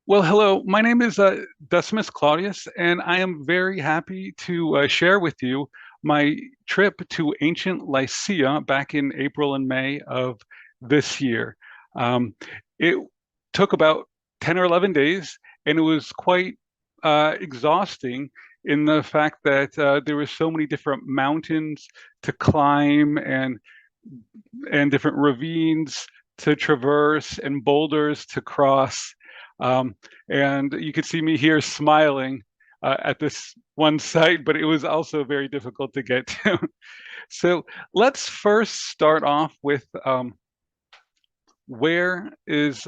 Well, hello. My name is Decimus Claudius, and I am very happy to share with you my trip to ancient Lycia back in April and May of this year. Um, it took about 10 or 11 days, and it was quite exhausting in the fact that there were so many different mountains to climb and different ravines to traverse and boulders to cross. Um, and you could see me here smiling at this one site, but it was also very difficult to get to. So let's first start off with where is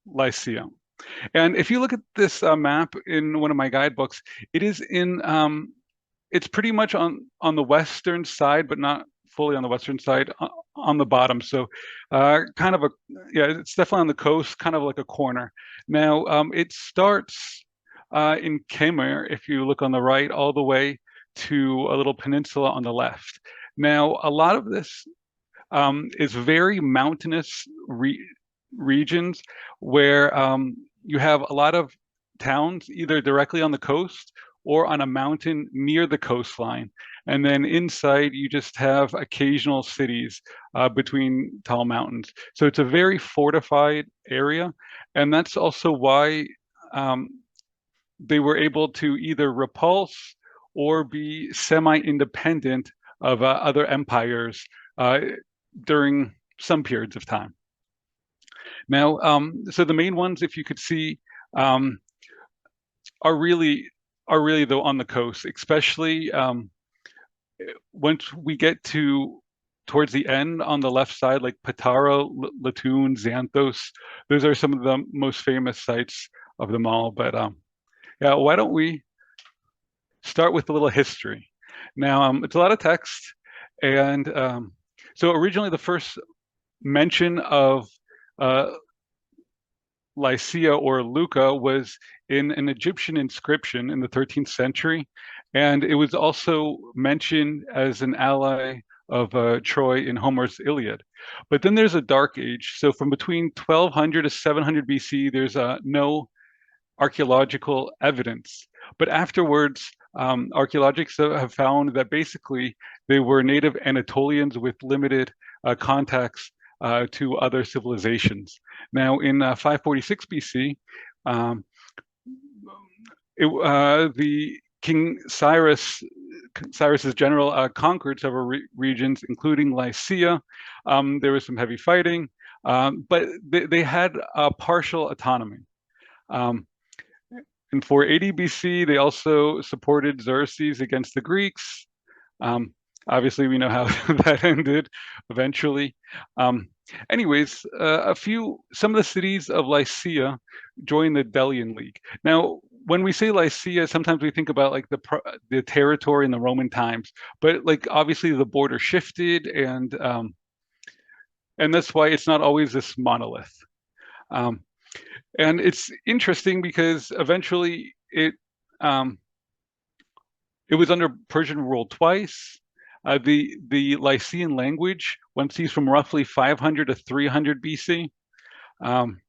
Lycia? And if you look at this map in one of my guidebooks, it is it's pretty much on the western side, but not fully on the western side, on the bottom. So, kind of a yeah, it's definitely on the coast, kind of like a corner. Now, it starts in Khmer, if you look on the right, all the way to a little peninsula on the left. Now, a lot of this is very mountainous regions where you have a lot of towns either directly on the coast or on a mountain near the coastline. And then inside, you just have occasional cities between tall mountains. So it's a very fortified area. And that's also why um, they were able to either repulse or be semi-independent of other empires uh, during some periods of time. Now, so the main ones, if you could see, um, are really are really though on the coast, especially once we get to towards the end on the left side, like Patara, Latun, Xanthos. Those are some of the most famous sites of them all. But yeah, why don't we start with a little history? Now, it's a lot of text, and so originally the first mention of uh, Lycia or Luca was in an Egyptian inscription in the 13th century, and it was also mentioned as an ally of Troy in Homer's Iliad. But then there's a dark age. So from between 1200 to 700 BC, there's no archaeological evidence. But afterwards, archaeologists have found that basically they were native Anatolians with limited contacts to other civilizations. Now, in 546 BC, um, the King Cyrus's general conquered several regions, including Lycia. There was some heavy fighting, but they had a partial autonomy. Um, in 480 BC, they also supported Xerxes against the Greeks. Um, Obviously, we know how that ended eventually. Um, Anyways, some of the cities of Lycia joined the Delian League. Now, when we say Lycia, sometimes we think about like the territory in the Roman times, but like obviously the border shifted, and that's why it's not always this monolith. Um, and it's interesting because eventually um, it was under Persian rule twice. The Lycian language went ceased from roughly 500 to 300 BC. Um,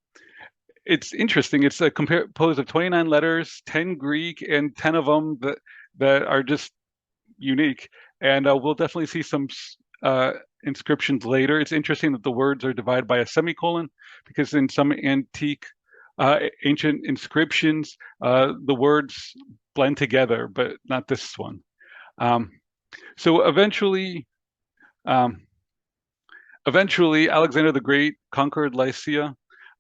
it's interesting. It's composed of 29 letters, 10 Greek, and 10 of them that are just unique. And we'll definitely see some inscriptions later. It's interesting that the words are divided by a semicolon because in some ancient inscriptions, the words blend together, but not this one. Um, so um, eventually, Alexander the Great conquered Lycia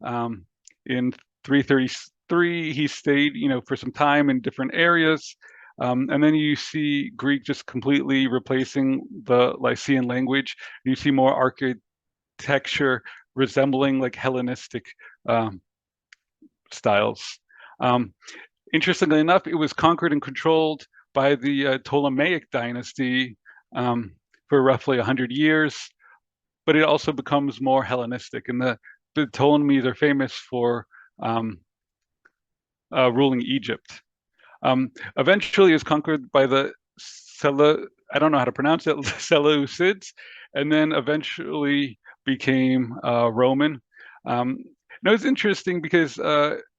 in 333. He stayed, for some time in different areas. And then you see Greek just completely replacing the Lycian language. You see more architecture resembling like Hellenistic um, styles. Um, Interestingly enough, it was conquered and controlled by the Ptolemaic dynasty for roughly 100 years, but it also becomes more Hellenistic. And the Ptolemies are famous for ruling Egypt. Eventually, it was conquered by the I don't know how to pronounce it, Seleucids, and then eventually became Roman. It's interesting because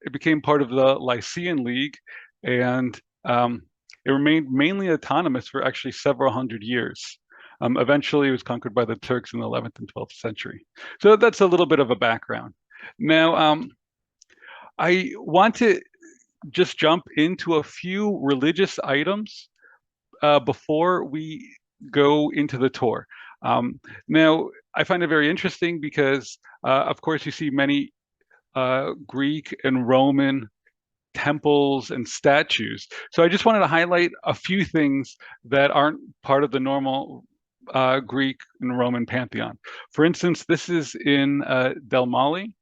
it became part of the Lycian League, and it remained mainly autonomous for actually several hundred years. Eventually, it was conquered by the Turks in the 11th and 12th century. So that's a little bit of a background. Now, I want to just jump into a few religious items before we go into the tour. Now, I find it very interesting because, of course, you see many Greek and Roman temples and statues. So I just wanted to highlight a few things that aren't part of the normal Greek and Roman pantheon. For instance, this is in El Mali,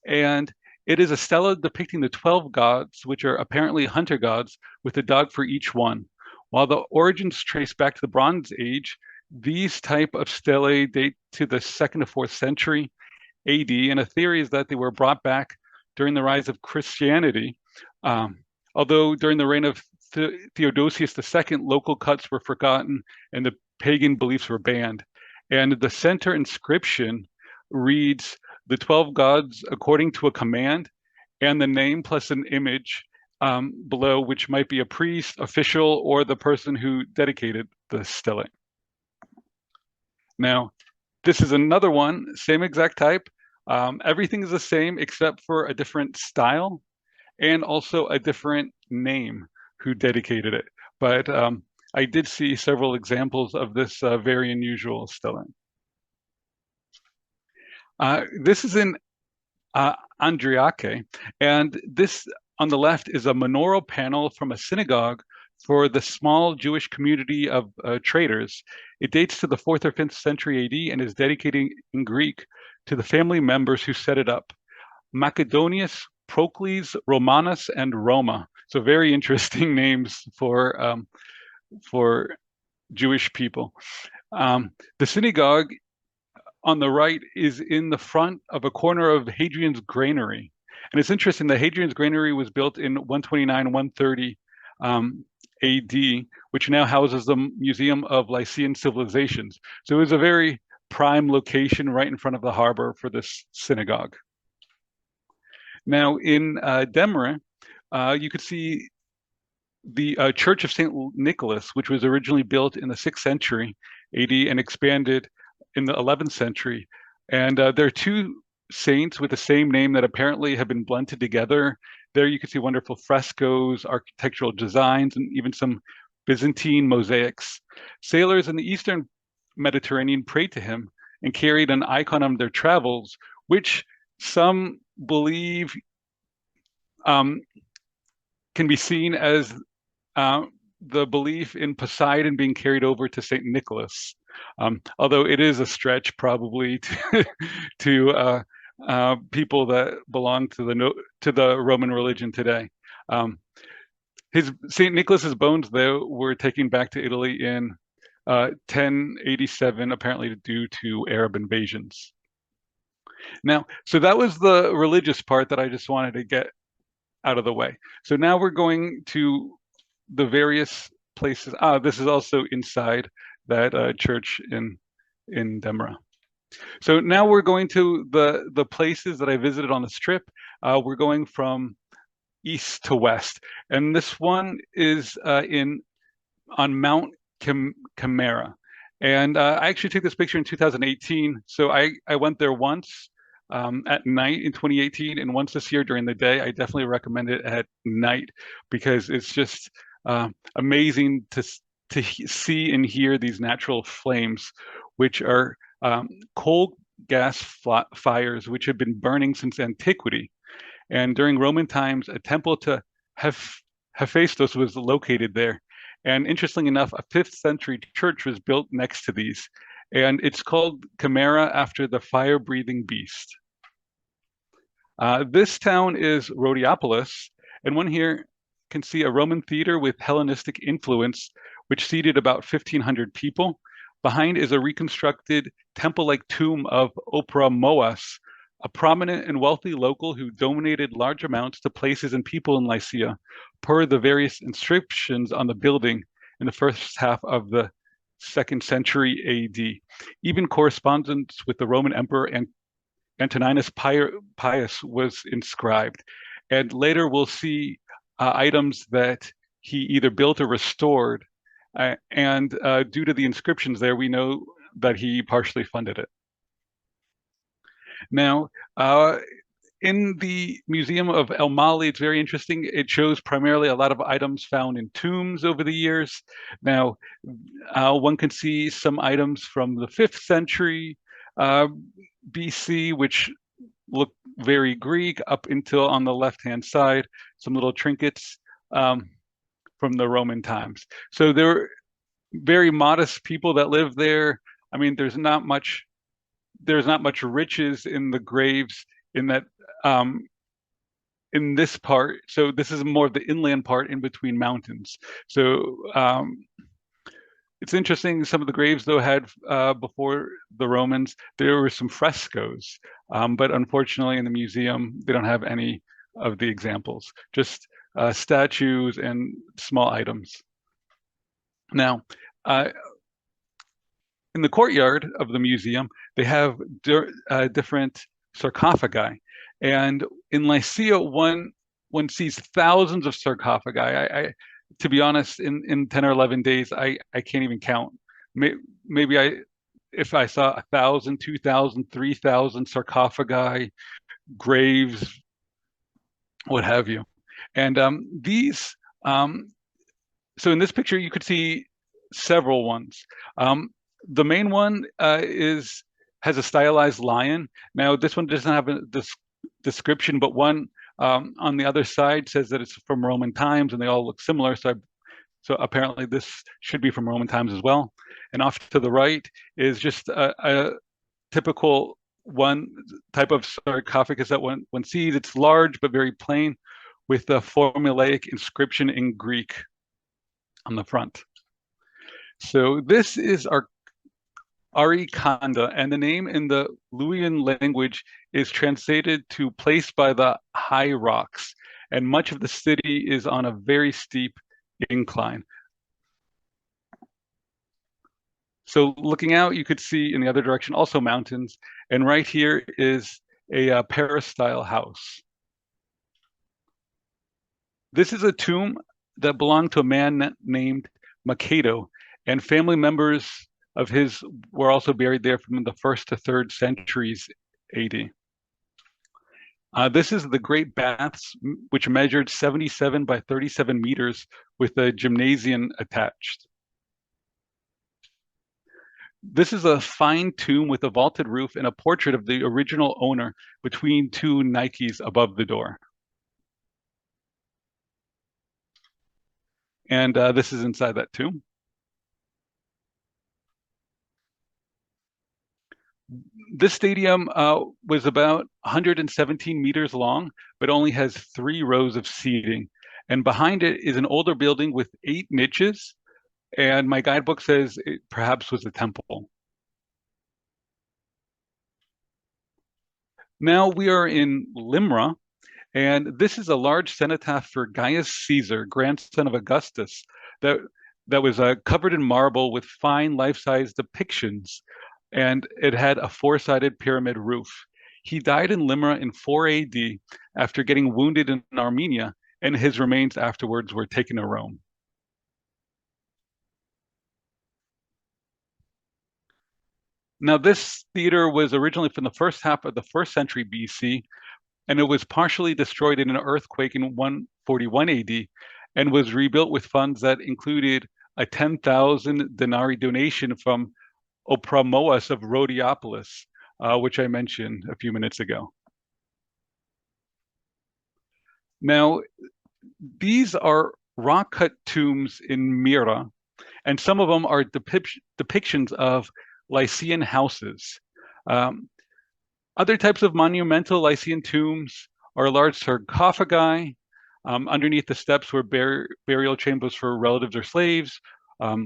and it is a stela depicting the 12 gods, which are apparently hunter gods, with a dog for each one. While the origins trace back to the Bronze Age, these type of stelae date to the 2nd to 4th century AD, and a theory is that they were brought back during the rise of Christianity. Although during the reign of Theodosius II, local cuts were forgotten and the pagan beliefs were banned. And the center inscription reads, "The 12 gods according to a command," and the name plus an image below, which might be a priest, official, or the person who dedicated the stele. Now, this is another one, same exact type. Everything is the same except for a different style and also a different name who dedicated it. But I did see several examples of this very unusual stele. This is in Andriache, and this on the left is a menorah panel from a synagogue for the small Jewish community of traders. It dates to the 4th or 5th century AD and is dedicated in Greek to the family members who set it up: Macedonius, Procles, Romanus, and Roma. So very interesting names for Jewish people. The synagogue on the right is in the front of a corner of Hadrian's granary. And it's interesting that Hadrian's granary was built in 129, 130 AD, which now houses the Museum of Lycian Civilizations. So it was a very prime location right in front of the harbor for this synagogue. Now in Demre, you could see the Church of St. Nicholas, which was originally built in the 6th century AD and expanded in the 11th century. And there are two saints with the same name that apparently have been blended together. There you can see wonderful frescoes, architectural designs, and even some Byzantine mosaics. Sailors in the Eastern Mediterranean prayed to him and carried an icon on their travels, which some believe can be seen as the belief in Poseidon being carried over to St. Nicholas. Although it is a stretch probably to people that belong to the Roman religion today. St. Nicholas's bones, though, were taken back to Italy in 1087, apparently due to Arab invasions. Now, so that was the religious part that I just wanted to get out of the way. So now we're going to the various places. This is also inside that church in Demre. So now we're going to the places that I visited on this trip. We're going from east to west, and this one is on Mount Camera. And I actually took this picture in 2018. So I went there once at night in 2018, and once this year during the day. I definitely recommend it at night because it's just amazing to see and hear these natural flames, which are coal gas fires, which have been burning since antiquity. And during Roman times, a temple to Hephaestus was located there. And interestingly enough, a 5th century church was built next to these. And it's called Camera after the fire-breathing beast. This town is Rhodiopolis, and one here can see a Roman theater with Hellenistic influence, which seated about 1,500 people. Behind is a reconstructed temple-like tomb of Opera Moas, a prominent and wealthy local who donated large amounts to places and people in Lycia, per the various inscriptions on the building in the first half of the 2nd century AD. Even correspondence with the Roman Emperor Antoninus Pius was inscribed. And later we'll see items that he either built or restored. And due to the inscriptions there, we know that he partially funded it. Now, in the Museum of El Mali, it's very interesting. It shows primarily a lot of items found in tombs over the years. Now, one can see some items from the 5th century BC, which look very Greek, up until on the left-hand side, some little trinkets from the Roman times. So they're very modest people that live there. I mean, there's not much riches in the graves in that in this part. So this is more of the inland part in between mountains. So it's interesting. Some of the graves, though, had before the Romans, there were some frescoes, but unfortunately in the museum, they don't have any of the examples, just statues and small items. Now, in the courtyard of the museum, they have different sarcophagi. And in Lycia, one sees thousands of sarcophagi. To be honest, in 10 or 11 days, I can't even count. Maybe if I saw 1,000, 2,000, 3,000 sarcophagi, graves, what have you. And these, so in this picture, you could see several ones. The main one has a stylized lion. Now, this one doesn't have a description, but one on the other side says that it's from Roman times, and they all look similar. So apparently this should be from Roman times as well. And off to the right is just a typical one type of sarcophagus that one sees. It's large but very plain, with a formulaic inscription in Greek on the front. So this is our Ari Kanda, and the name in the Lycian language is translated to place by the high rocks, and much of the city is on a very steep incline. So looking out, you could see in the other direction also mountains, and right here is a peristyle house. This is a tomb that belonged to a man named Macedo, and family members of his were also buried there from the 1st to 3rd centuries AD. This is the Great Baths, which measured 77 by 37 meters with a gymnasium attached. This is a fine tomb with a vaulted roof and a portrait of the original owner between 2 Nikes above the door. And this is inside that tomb. This stadium was about 117 meters long, but only has 3 rows of seating. And behind it is an older building with 8 niches. And my guidebook says it perhaps was a temple. Now we are in Limra, and this is a large cenotaph for Gaius Caesar, grandson of Augustus, that was covered in marble with fine life-size depictions, and it had a 4-sided pyramid roof. He died in Limra in 4 AD after getting wounded in Armenia, and his remains afterwards were taken to Rome. Now, this theater was originally from the first half of the 1st century BC, and it was partially destroyed in an earthquake in 141 AD, and was rebuilt with funds that included a 10,000 denarii donation from Opramoas of Rhodiopolis, which I mentioned a few minutes ago. Now, these are rock-cut tombs in Myra, and some of them are depictions of Lycian houses. Other types of monumental Lycian tombs are large sarcophagi. Underneath the steps were burial chambers for relatives or slaves.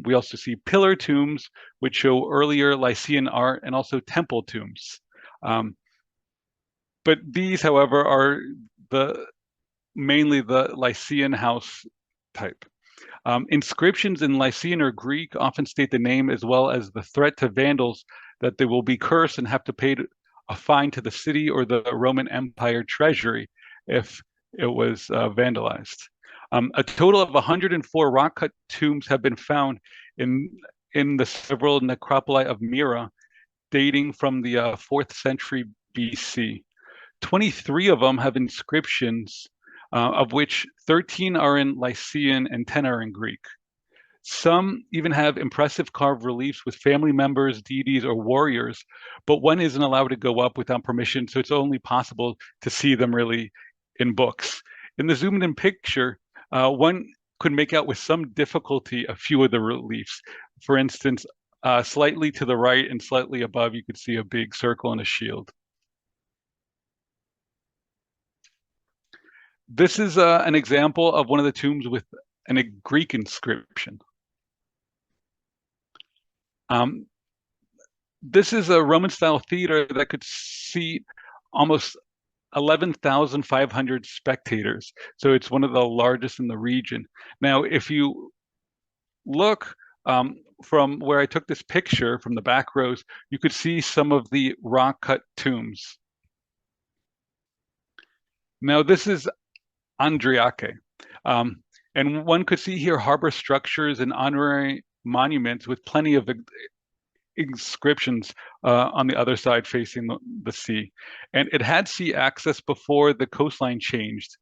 We also see pillar tombs, which show earlier Lycian art, and also temple tombs. But these, however, are mainly the Lycian house type. Inscriptions in Lycian or Greek often state the name as well as the threat to Vandals that they will be cursed and have to pay a fine to the city or the Roman Empire treasury if it was vandalized. A total of 104 rock-cut tombs have been found in the several necropoli of Myra, dating from the 4th century BC. 23 of them have inscriptions, of which 13 are in Lycian and 10 are in Greek. Some even have impressive carved reliefs with family members, deities, or warriors, but one isn't allowed to go up without permission, so it's only possible to see them really in books. In the zoomed in picture, one could make out with some difficulty a few of the reliefs. For instance, slightly to the right and slightly above, you could see a big circle and a shield. This is an example of one of the tombs with a Greek inscription. This is a Roman-style theater that could seat almost 11,500 spectators. So it's one of the largest in the region. Now, if you look from where I took this picture from the back rows, you could see some of the rock-cut tombs. Now, this is Andriache. And one could see here harbor structures and honorary monuments with plenty of inscriptions on the other side facing the sea. And it had sea access before the coastline changed.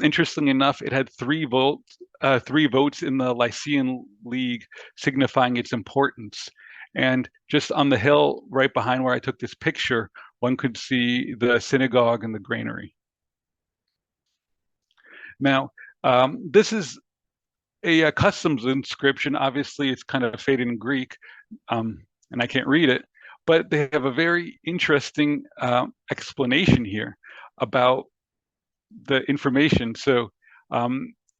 Interestingly enough, it had three votes in the Lycian League, signifying its importance. And just on the hill right behind where I took this picture, one could see the synagogue and the granary. Now, this is a customs inscription. Obviously, it's kind of faded in Greek, and I can't read it, but they have a very interesting explanation here about the information. So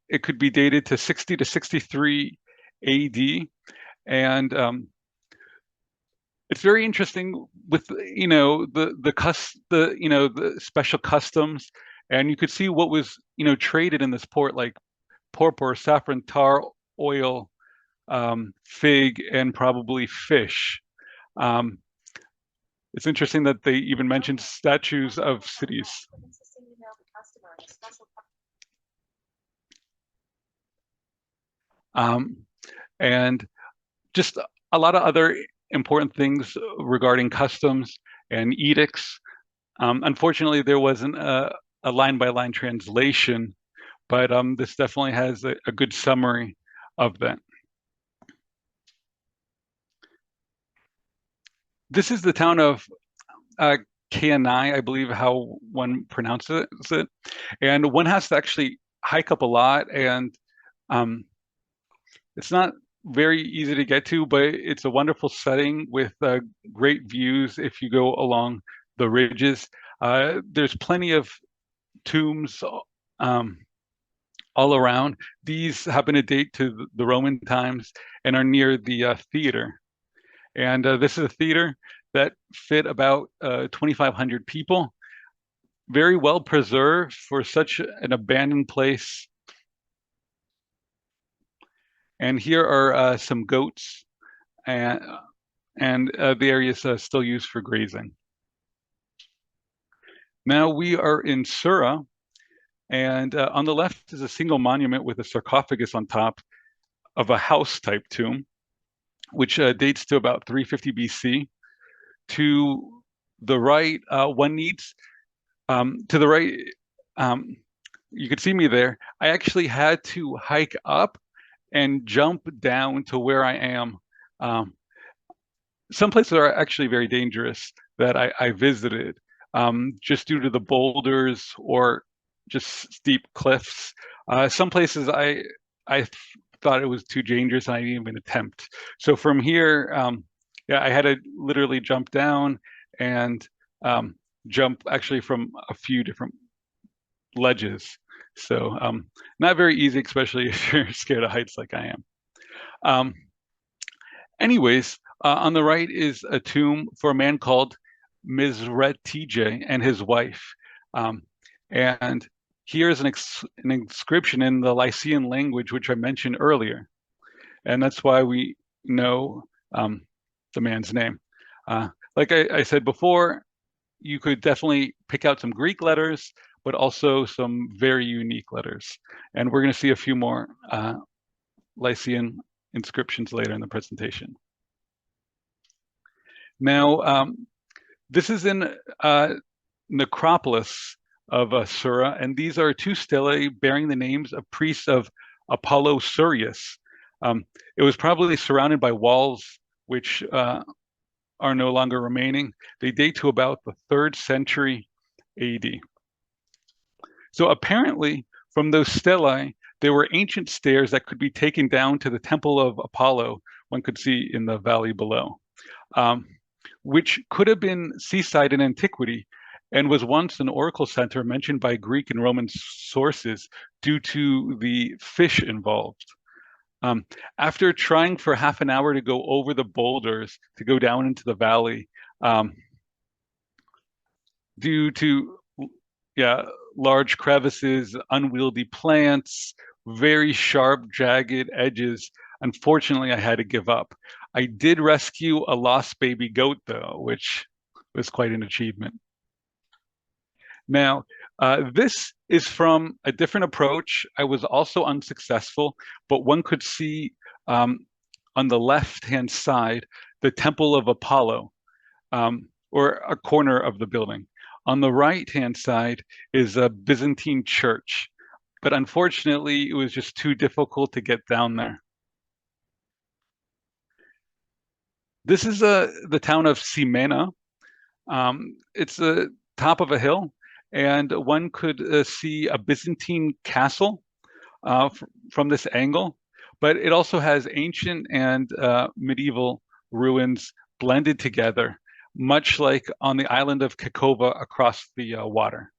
it could be dated to 60 to 63 AD, and it's very interesting with the special customs, and you could see what was traded in this port, like purpur, saffron, tar, oil, fig, and probably fish. It's interesting that they even mentioned statues of cities. And just a lot of other important things regarding customs and edicts. Unfortunately, there wasn't a line-by-line translation, but this definitely has a good summary of that. This is the town of Cannae, I believe how one pronounces it. And one has to actually hike up a lot, and it's not very easy to get to, but it's a wonderful setting with great views if you go along the ridges. There's plenty of tombs all around. These happen to date to the Roman times and are near the theater. And this is a theater that fit about 2,500 people. Very well preserved for such an abandoned place. And here are some goats, and the area is still used for grazing. Now we are in Sura, and on the left is a single monument with a sarcophagus on top of a house-type tomb, which dates to about 350 BC. To the right, one needs, to the right, you could see me there. I actually had to hike up and jump down to where I am. Some places are actually very dangerous that I visited, just due to the boulders or just steep cliffs. Some places I thought it was too dangerous, and I didn't even attempt. So from here, yeah, I had to literally jump down and jump actually from a few different ledges. So not very easy, especially if you're scared of heights like I am. Anyways, on the right is a tomb for a man called Mizretije and his wife. And here's an inscription in the Lycian language, which I mentioned earlier. And that's why we know the man's name. Like I said before, you could definitely pick out some Greek letters, but also some very unique letters. And we're going to see a few more Lycian inscriptions later in the presentation. Now, this is in necropolis of Sura, and these are two stelae bearing the names of priests of Apollo Surius. It was probably surrounded by walls, which are no longer remaining. They date to about the 3rd century AD. So apparently, from those stelae, there were ancient stairs that could be taken down to the temple of Apollo, one could see in the valley below, which could have been seaside in antiquity and was once an oracle center mentioned by Greek and Roman sources due to the fish involved. After trying for half an hour to go over the boulders to go down into the valley, due to large crevices, unwieldy plants, very sharp, jagged edges, unfortunately, I had to give up. I did rescue a lost baby goat, though, which was quite an achievement. Now, this is from a different approach. I was also unsuccessful, but one could see on the left-hand side the Temple of Apollo, or a corner of the building. On the right-hand side is a Byzantine church, but unfortunately, it was just too difficult to get down there. This is the town of Simena. It's the top of a hill, and one could see a Byzantine castle from this angle, but it also has ancient and medieval ruins blended together, much like on the island of Kakova across the water.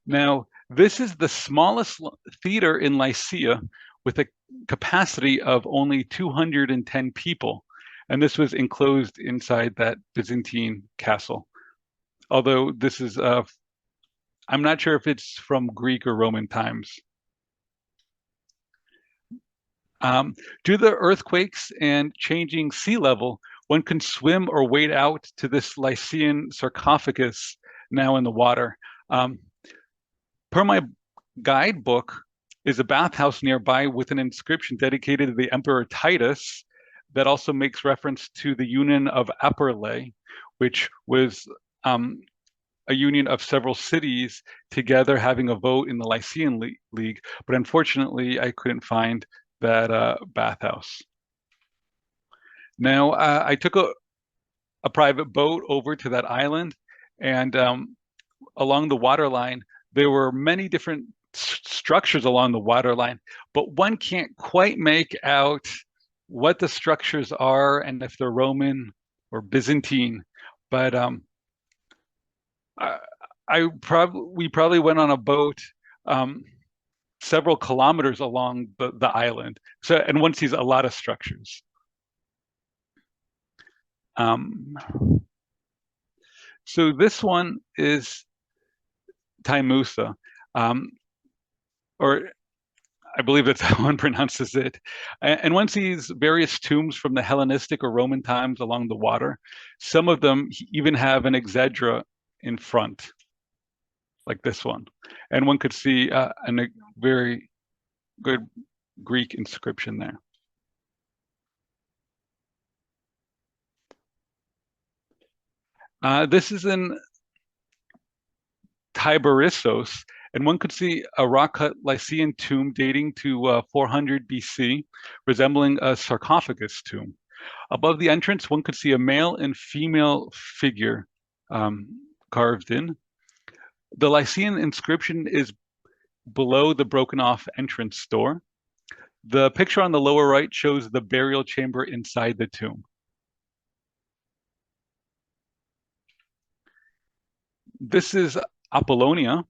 Now, this is the smallest theater in Lycia with a capacity of only 210 people. And this was enclosed inside that Byzantine castle. Although this is, I'm not sure if it's from Greek or Roman times. Due to the earthquakes and changing sea level, one can swim or wade out to this Lycian sarcophagus now in the water. Per my guidebook is a bathhouse nearby with an inscription dedicated to the Emperor Titus that also makes reference to the Union of Apperle, which was a union of several cities together having a vote in the Lycian League. But unfortunately, I couldn't find that bathhouse. Now, I took a private boat over to that island, and along the waterline, there were many different structures along the waterline, but one can't quite make out what the structures are and if they're Roman or Byzantine. But we probably went on a boat several kilometers along the island. So, and one sees a lot of structures. So this one is Timusa, or I believe that's how one pronounces it. And one sees various tombs from the Hellenistic or Roman times along the water. Some of them even have an exedra in front, like this one. And one could see a very good Greek inscription there. This is in Tiberissos, and one could see a rock-cut Lycian tomb dating to 400 BC, resembling a sarcophagus tomb. Above the entrance, one could see a male and female figure carved in. The Lycian inscription is below the broken-off entrance door. The picture on the lower right shows the burial chamber inside the tomb. This is Apollonia,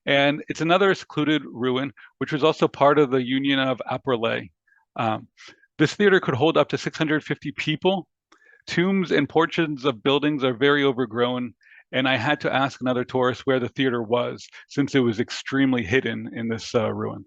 and it's another secluded ruin, which was also part of the Union of Apperle. This theater could hold up to 650 people. Tombs and portions of buildings are very overgrown, and I had to ask another tourist where the theater was, since it was extremely hidden in this ruin.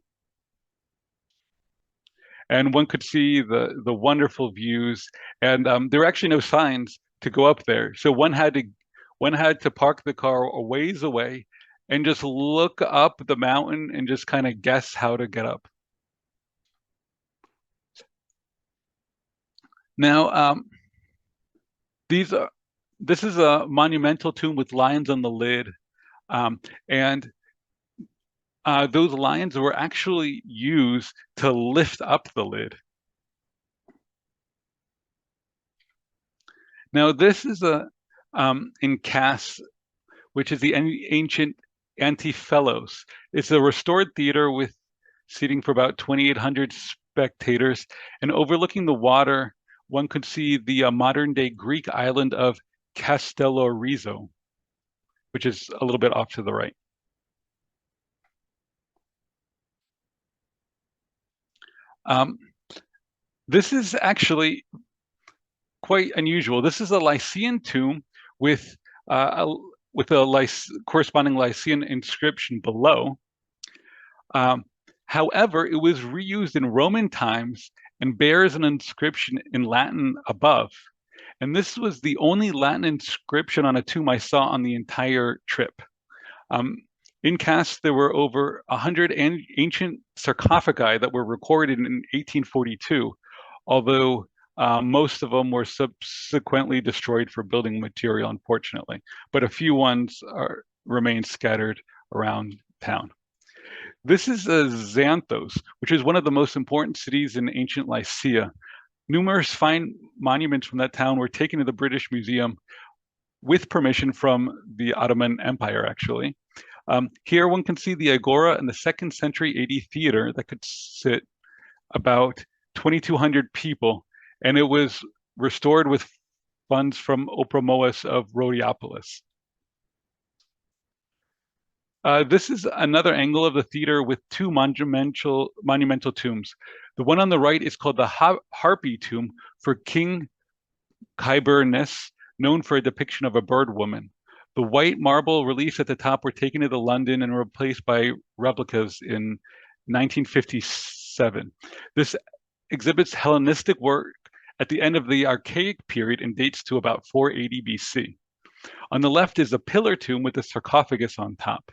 And one could see the wonderful views, and there were actually no signs to go up there. So one had to park the car a ways away and just look up the mountain and just kind of guess how to get up. Now, this is a monumental tomb with lions on the lid, and those lions were actually used to lift up the lid. Now, this is in Cass, which is the ancient Antiphelos. It's a restored theater with seating for about 2,800 spectators, and overlooking the water, one could see the modern-day Greek island of Castellorizo, which is a little bit off to the right. This is actually quite unusual. This is a Lycian tomb with a corresponding Lycian inscription below. However, it was reused in Roman times and bears an inscription in Latin above. And this was the only Latin inscription on a tomb I saw on the entire trip. In Cass, there were over 100 ancient sarcophagi that were recorded in 1842, although most of them were subsequently destroyed for building material, unfortunately. But a few ones remain scattered around town. This is Xanthos, which is one of the most important cities in ancient Lycia. Numerous fine monuments from that town were taken to the British Museum with permission from the Ottoman Empire, actually. Here one can see the Agora and the 2nd century AD theater that could sit about 2,200 people, and it was restored with funds from Opromoas of Rhodiopolis. This is another angle of the theater with two monumental tombs. The one on the right is called the Harpy tomb for King Hybernus, known for a depiction of a bird woman. The white marble reliefs at the top were taken to London and replaced by replicas in 1957. This exhibits Hellenistic work at the end of the Archaic period and dates to about 480 BC. On the left is a pillar tomb with a sarcophagus on top.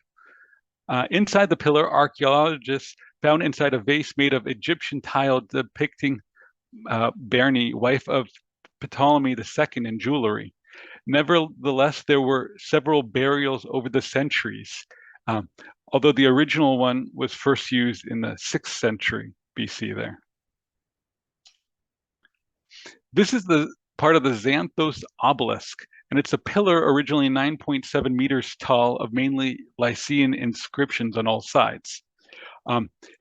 Inside the pillar, archaeologists found inside a vase made of Egyptian tile depicting Bernie, wife of Ptolemy II, in jewelry. Nevertheless, there were several burials over the centuries, although the original one was first used in the 6th century BC there. This is the part of the Xanthos obelisk, and it's a pillar originally 9.7 meters tall of mainly Lycian inscriptions on all sides.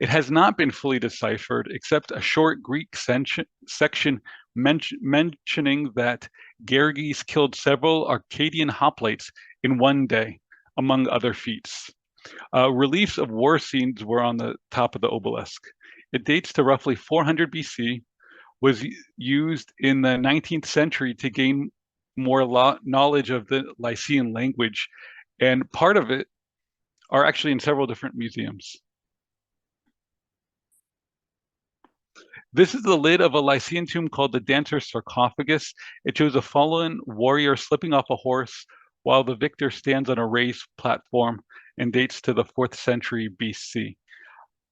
It has not been fully deciphered, except a short Greek section mentioning that Gerges killed several Arcadian hoplites in one day, among other feats. Reliefs of war scenes were on the top of the obelisk. It dates to roughly 400 BC, was used in the 19th century to gain more knowledge of the Lycian language, and part of it are actually in several different museums. This is the lid of a Lycian tomb called the Dancer's Sarcophagus. It shows a fallen warrior slipping off a horse while the victor stands on a raised platform and dates to the 4th century BC.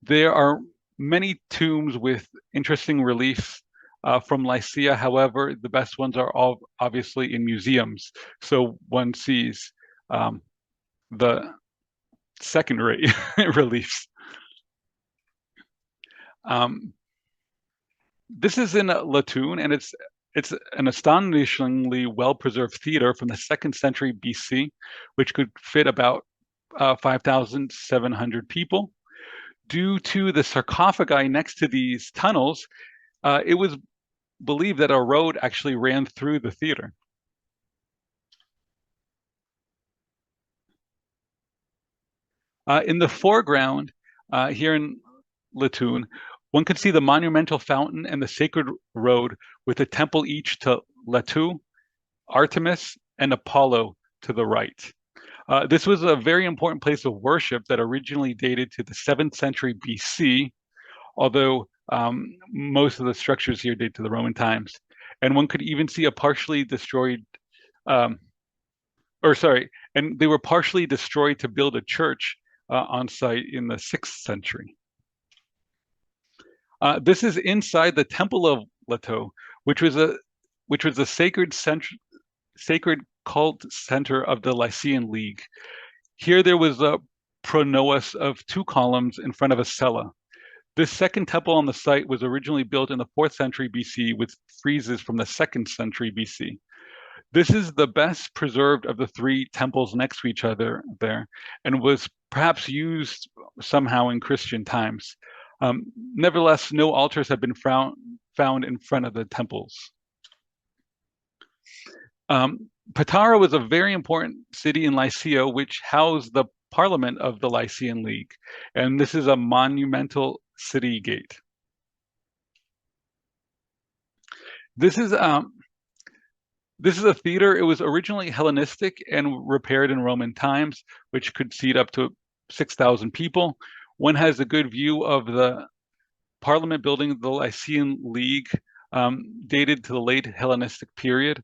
There are many tombs with interesting reliefs from Lycia. However, the best ones are all obviously in museums. So one sees the second-rate reliefs. This is in Latoon, and it's an astonishingly well-preserved theater from the 2nd century BC, which could fit about 5,700 people. Due to the sarcophagi next to these tunnels, it was believed that a road actually ran through the theater. In the foreground, here in Latoon, one could see the monumental fountain and the sacred road with a temple each to Letu, Artemis, and Apollo to the right. This was a very important place of worship that originally dated to the 7th century BC, although most of the structures here date to the Roman times. And one could even see a partially destroyed or sorry, and they were partially destroyed to build a church on site in the 6th century. This is inside the Temple of Leto, which was a sacred cult center of the Lycian League. Here there was a pronaos of 2 columns in front of a cella. This second temple on the site was originally built in the 4th century BC with friezes from the 2nd century BC. This is the best preserved of the 3 temples next to each other there, and was perhaps used somehow in Christian times. Nevertheless, no altars have been found in front of the temples. Patara was a very important city in Lycia, which housed the parliament of the Lycian League, and this is a monumental city gate. This is a theater. It was originally Hellenistic and repaired in Roman times, which could seat up to 6,000 people. One has a good view of the parliament building of the Lycian League, dated to the late Hellenistic period.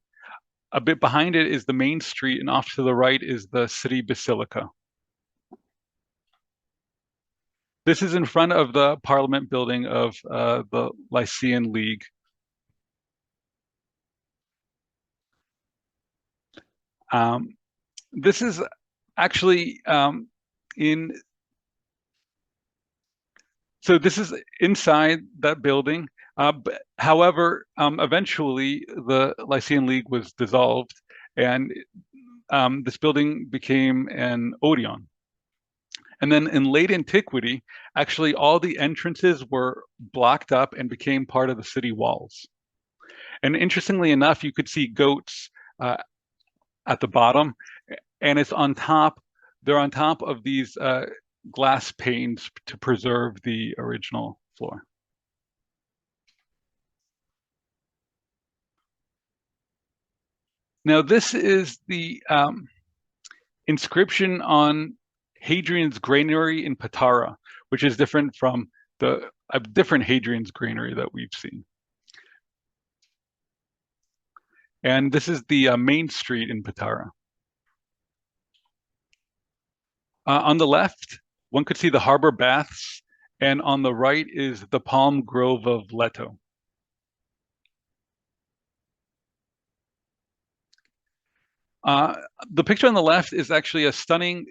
A bit behind it is the main street, and off to the right is the city basilica. This is in front of the parliament building of the Lycian League. This is actually so this is inside that building. However, eventually the Lycian League was dissolved, and this building became an Odeon. And then in late antiquity, actually all the entrances were blocked up and became part of the city walls. And interestingly enough, you could see goats at the bottom, and it's on top. They're on top of these glass panes to preserve the original floor. Now, this is the inscription on Hadrian's granary in Patara, which is different from a different Hadrian's granary that we've seen. And this is the main street in Patara. On the left, one could see the harbor baths, and on the right is the palm grove of Leto. The picture on the left is actually a stunning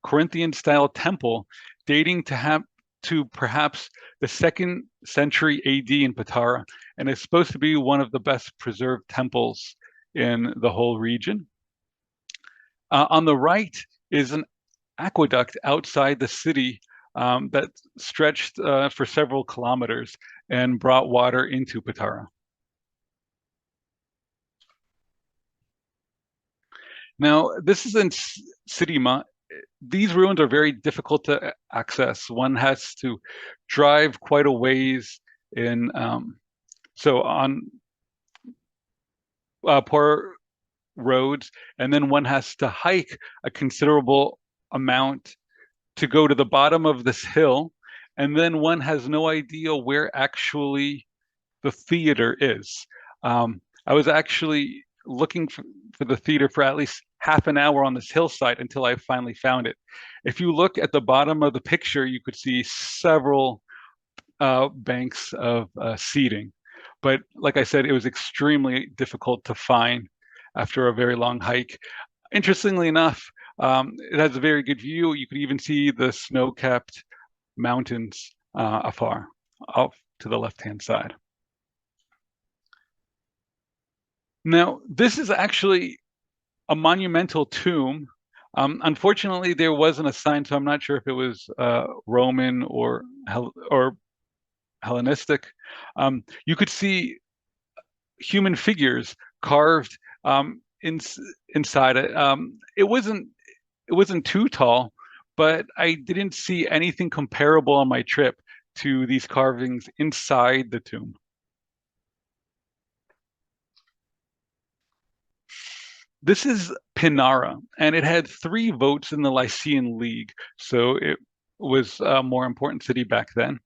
Corinthian-style temple dating to perhaps the 2nd century AD in Patara, and it's supposed to be one of the best preserved temples in the whole region. On the right is an aqueduct outside the city that stretched for several kilometers and brought water into Patara. Now, this is in Sidima. These ruins are very difficult to access. One has to drive quite a ways so on poor roads, and then one has to hike a considerable amount to go to the bottom of this hill, and then one has no idea where actually the theater is. I was actually looking for the theater for at least half an hour on this hillside until I finally found it. If you look at the bottom of the picture, you could see several banks of seating. But like I said, it was extremely difficult to find after a very long hike. Interestingly enough, it has a very good view. You could even see the snow-capped mountains afar, off to the left-hand side. Now, this is actually a monumental tomb. Unfortunately, there wasn't a sign, so I'm not sure if it was Roman or Hellenistic. You could see human figures carved inside it. It wasn't too tall, but I didn't see anything comparable on my trip to these carvings inside the tomb. This is Pinara, and it had 3 votes in the Lycian League, so it was a more important city back then.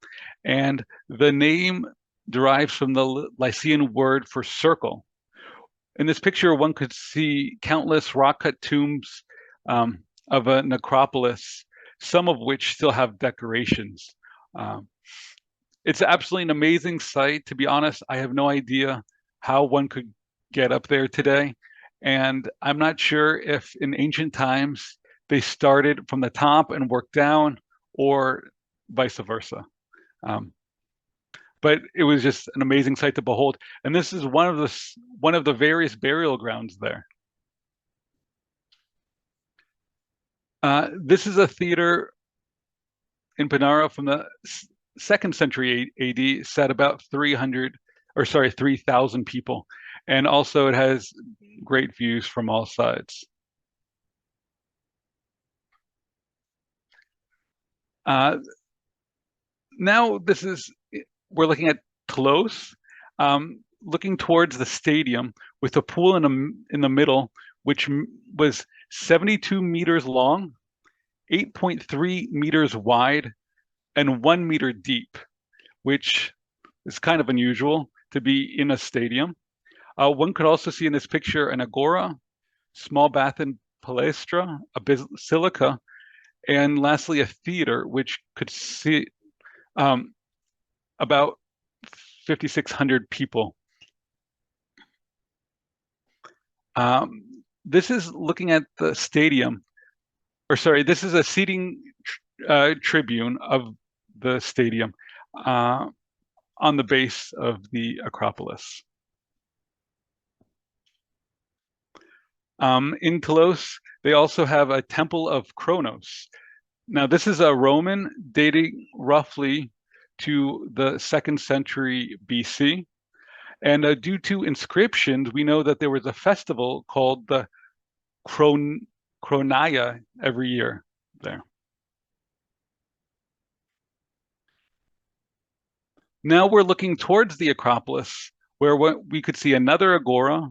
And the name derives from the Lycian word for circle, In this picture, one could see countless rock-cut tombs of a necropolis, some of which still have decorations. Um, it's absolutely an amazing sight. To be honest, I have no idea how one could get up there today. And I'm not sure if in ancient times they started from the top and worked down or vice versa. Um, but it was just an amazing sight to behold. And this is one of the various burial grounds there. This is a theater in Panara from the second century AD, sat about 3,000 people. And also it has great views from all sides. Uh, Now we're looking at Toulouse, looking towards the stadium with a pool in the middle, which was 72 meters long, 8.3 meters wide, and 1 meter deep, which is kind of unusual to be in a stadium. One could also see in this picture an agora, small bath and palestra, a basilica, and lastly a theater, which could see um, about 5,600 people. This is looking at the stadium, or sorry, this is a seating tribune of the stadium on the base of the Acropolis. In Toulouse, they also have a temple of Kronos. Now, this is a Roman dating roughly to the 2nd century BC. And due to inscriptions, we know that there was a festival called the Chronia every year there. Now we're looking towards the Acropolis, where we could see another agora,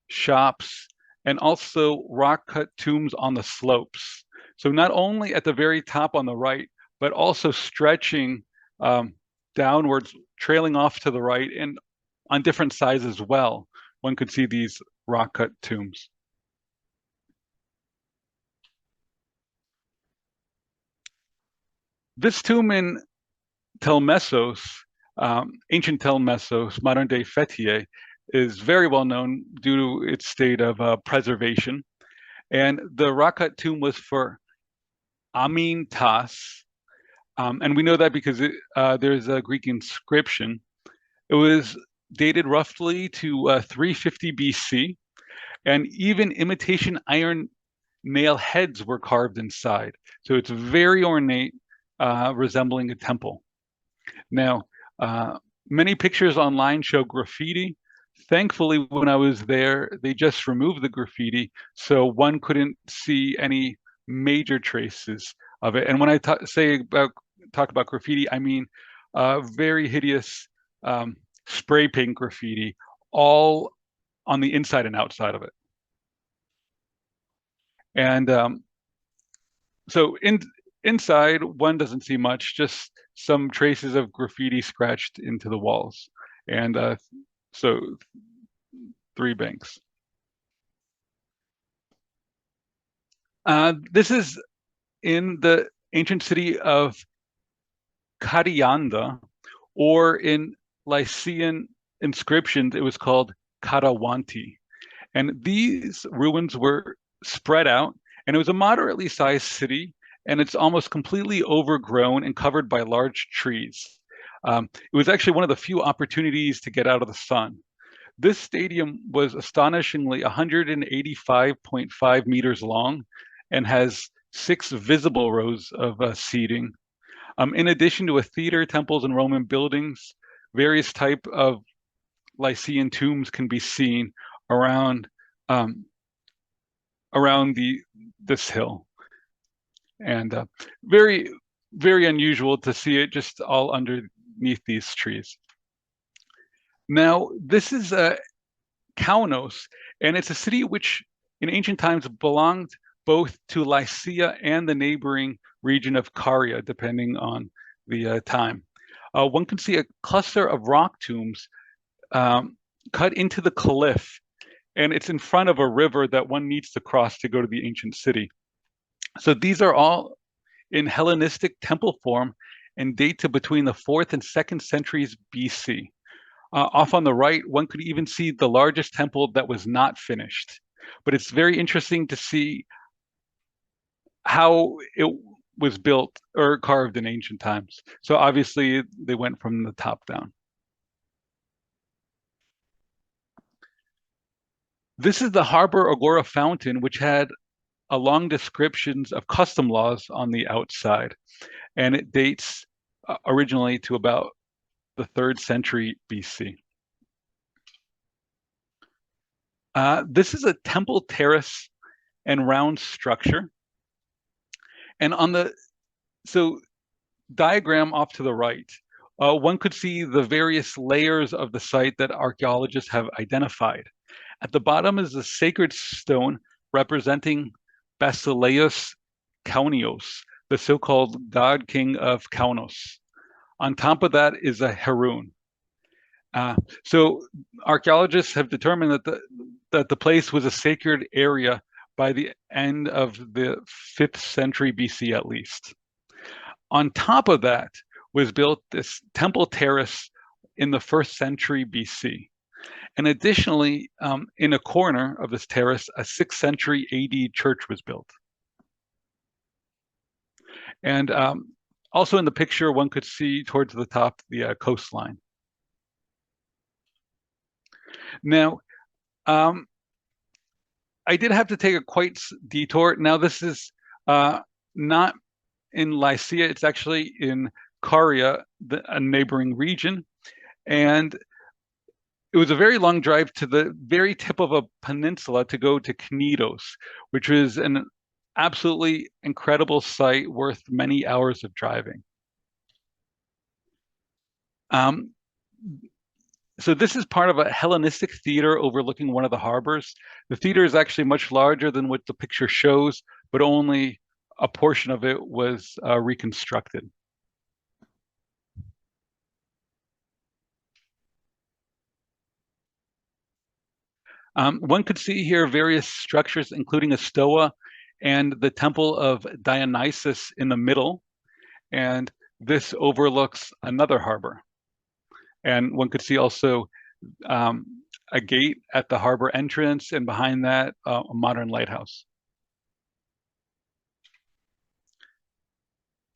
shops, and also rock-cut tombs on the slopes. So not only at the very top on the right, but also stretching downwards, trailing off to the right, and on different sides as well. One could see these rock-cut tombs. This tomb in Telmessos, ancient Telmessos, modern day Fethiye, is very well known due to its state of preservation. And the rock-cut tomb was for Amintas, and we know that because there's a Greek inscription. It was dated roughly to 350 BC, and even imitation iron nail heads were carved inside. So it's very ornate, resembling a temple. Now, many pictures online show graffiti. Thankfully, when I was there, they just removed the graffiti, so one couldn't see any major traces of it. And when I talk about graffiti, I mean very hideous spray paint graffiti, all on the inside and outside of it. And so inside, one doesn't see much, just some traces of graffiti scratched into the walls. And so 3 banks. This is in the ancient city of Kadianda, or in Lycian inscriptions, it was called Karawanti. And these ruins were spread out, and it was a moderately sized city, and it's almost completely overgrown and covered by large trees. It was actually one of the few opportunities to get out of the sun. This stadium was astonishingly 185.5 meters long and has 6 visible rows of seating. In addition to a theater, temples, and Roman buildings, various type of Lycian tombs can be seen around this hill, and very, very unusual to see it just all underneath these trees. Now, this is Kaunos, and it's a city which in ancient times belonged both to Lycia and the neighboring region of Caria, depending on the time. One can see a cluster of rock tombs cut into the cliff, and it's in front of a river that one needs to cross to go to the ancient city. So these are all in Hellenistic temple form and date to between the 4th and 2nd centuries BC. Off on the right, one could even see the largest temple that was not finished. But it's very interesting to see how it was built or carved in ancient times. So obviously they went from the top down. This is the Harbor Agora fountain, which had a long descriptions of custom laws on the outside. And it dates originally to about the 3rd century BC. This is a temple terrace and round structure. And on the diagram off to the right, one could see the various layers of the site that archaeologists have identified. At the bottom is a sacred stone representing Basileus Kaunios, the so-called god king of Kaunos. On top of that is a heroon. So archaeologists have determined that the place was a sacred area by the end of the 5th century BC at least. On top of that was built this temple terrace in the 1st century BC. And additionally, in a corner of this terrace, a 6th century AD church was built. And also in the picture, one could see towards the top the coastline. Now, I did have to take a quite detour. Now, this is not in Lycia. It's actually in Caria, a neighboring region. And it was a very long drive to the very tip of a peninsula to go to Knidos, which is an absolutely incredible site worth many hours of driving. So this is part of a Hellenistic theater overlooking one of the harbors. The theater is actually much larger than what the picture shows, but only a portion of it was reconstructed. One could see here various structures, including a stoa and the temple of Dionysus in the middle. And this overlooks another harbor. And one could see also a gate at the harbor entrance, and behind that, a modern lighthouse.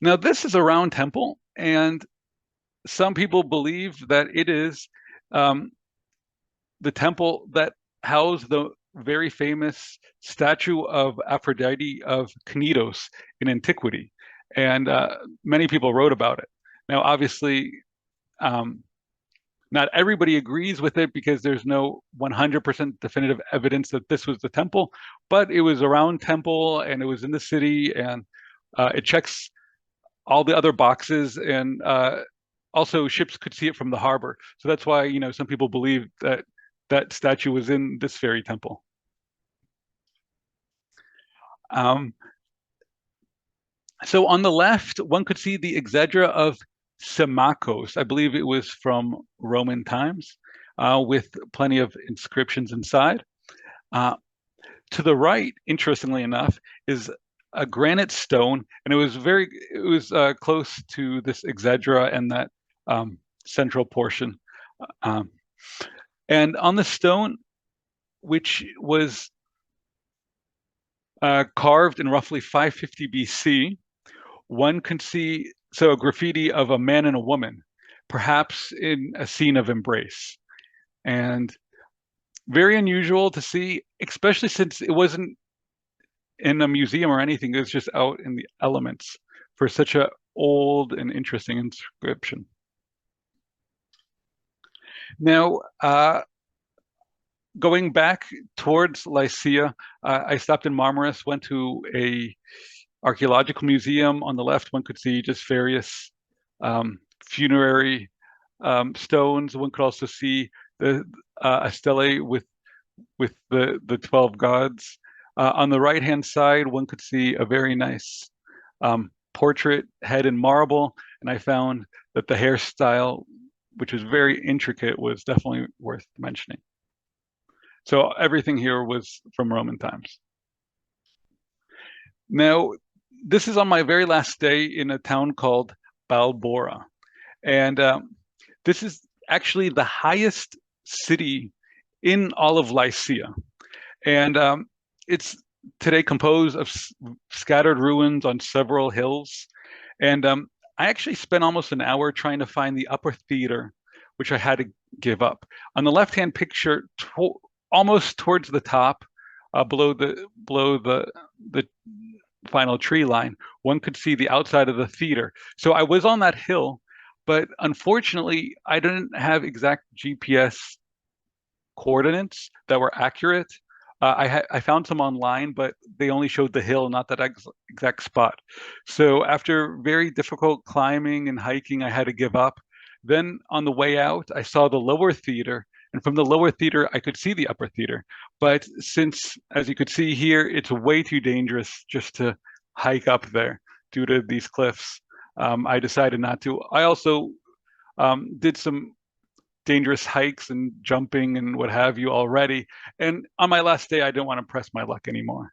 Now, this is a round temple, and some people believe that it is the temple that housed the very famous statue of Aphrodite of Knidos in antiquity. And many people wrote about it. Now, obviously, not everybody agrees with it because there's no 100% definitive evidence that this was the temple, but it was a round temple and it was in the city, and it checks all the other boxes, and also ships could see it from the harbor. So that's why, some people believe that that statue was in this very temple. So on the left, one could see the exedra of Symmachus. I believe it was from Roman times, with plenty of inscriptions inside. To the right, interestingly enough, is a granite stone, and it was close to this exedra and that central portion. And on the stone, which was carved in roughly 550 BC, one can see a graffiti of a man and a woman, perhaps in a scene of embrace. And very unusual to see, especially since it wasn't in a museum or anything. It was just out in the elements for such an old and interesting inscription. Now, going back towards Lycia, I stopped in Marmaris, went to a archaeological museum. On the left, one could see just various funerary stones. One could also see a stele with the 12 gods. On the right-hand side, one could see a very nice portrait head in marble, and I found that the hairstyle, which was very intricate, was definitely worth mentioning. So everything here was from Roman times. Now, this is on my very last day in a town called Balbora. And this is actually the highest city in all of Lycia. And it's today composed of scattered ruins on several hills. And I actually spent almost an hour trying to find the upper theater, which I had to give up. On the left-hand picture, almost towards the top, below the final tree line, one could see the outside of the theater. So I was on that hill, but unfortunately, I didn't have exact GPS coordinates that were accurate. I found some online, but they only showed the hill, not that exact spot. So after very difficult climbing and hiking, I had to give up. Then on the way out, I saw the lower theater, and from the lower theater, I could see the upper theater. But since, as you could see here, it's way too dangerous just to hike up there due to these cliffs, I decided not to. I also did some dangerous hikes and jumping and what have you already. And on my last day, I didn't want to press my luck anymore.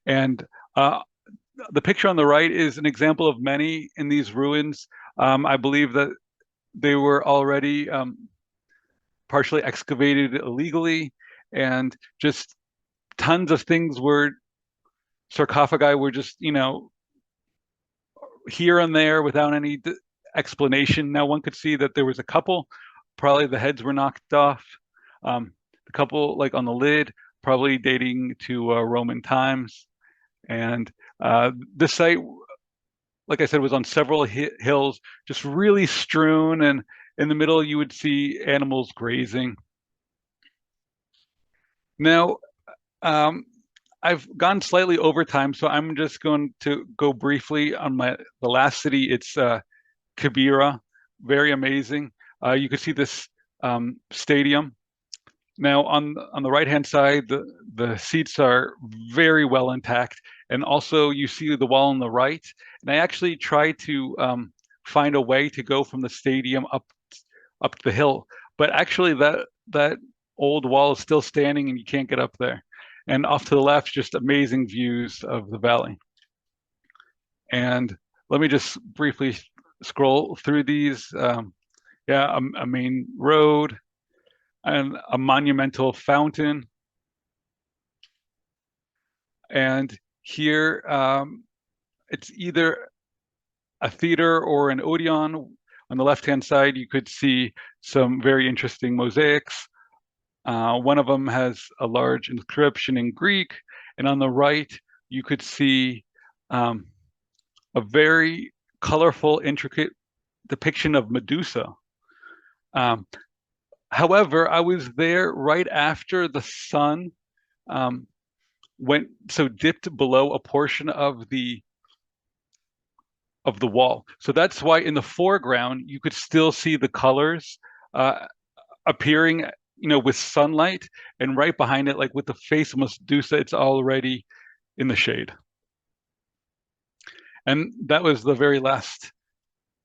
And uh, the picture on the right is an example of many in these ruins. I believe that they were already partially excavated illegally, and just tons of things were sarcophagi were just, here and there without any explanation. Now one could see that there was a couple, probably the heads were knocked off. The couple like on the lid, probably dating to Roman times. And this site, like I said, was on several hills, just really strewn. And in the middle, you would see animals grazing. Now, I've gone slightly over time, so I'm just going to go briefly on the last city. It's Kibera, very amazing. You can see this stadium. Now on the right hand side, the seats are very well intact, and also you see the wall on the right. And I actually tried to find a way to go from the stadium up the hill, but actually that old wall is still standing, and you can't get up there. And off to the left, just amazing views of the valley. And let me just briefly scroll through these. Yeah, a main road and a monumental fountain. And here, it's either a theater or an Odeon. On the left-hand side, you could see some very interesting mosaics. One of them has a large inscription in Greek, and on the right, you could see a very colorful, intricate depiction of Medusa. However, I was there right after the sun dipped below a portion of the wall. So that's why in the foreground you could still see the colors appearing, with sunlight, and right behind it, like with the face of Medusa, it's already in the shade. And that was the very last